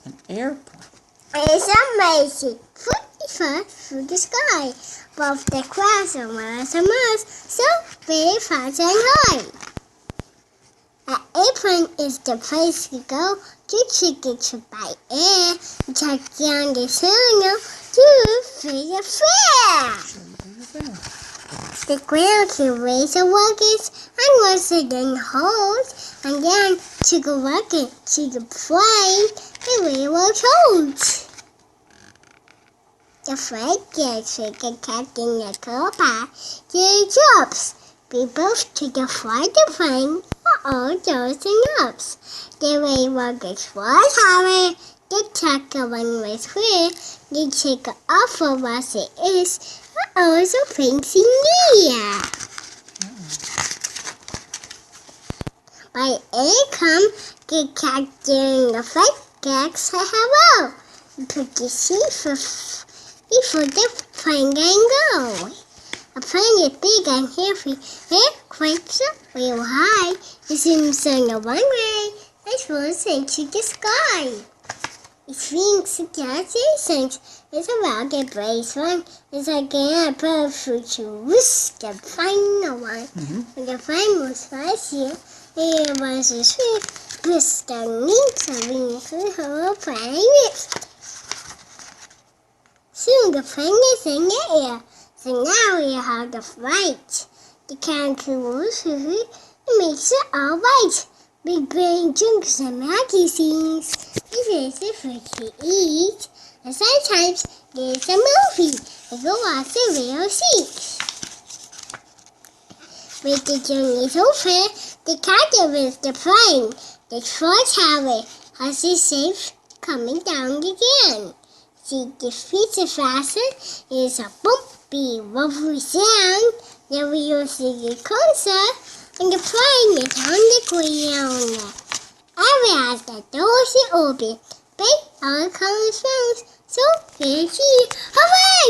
An airplane. It's amazing. Flying fast through the sky. Both the clouds are miles and miles, so very fast and high. An airplane is the place to go to get to by air. Check down the signal to free the fair. The ground can raise the wagons and once again hold, and then to the wagon to the plane the railroad holds. The flight gets the captain the co-pilot their jobs. We both to the flight the plane for all doors and knobs. The railroad gets was higher, the tracker one was clear, the check off for what it is, but also things in the air. By air come the captain the flight gags say hello. Put the seat before the plane can go. A plane is big and heavy, it quakes up real high. It seems on the one way, it floats into the sky. It swings against the it's about the brace one. It's again a bird through to whisk the final one. When the plane was faster, it was a swift, whisk the wings and wings the whole plane. Soon the plane is in the air, so now we have the flight. The kangaroos it makes it all right. Big brain drinks and magazines. It is a food to eat. And sometimes there's a movie. They go off the real seats. With the journey over, the captain with the plane. The troll tower has it safe coming down again. See the feet are fastened, it's a bumpy, wobbly sound. Then we will see it closer, and the plane is on the ground. As the doors are open, big all comes round, so here she, hooray!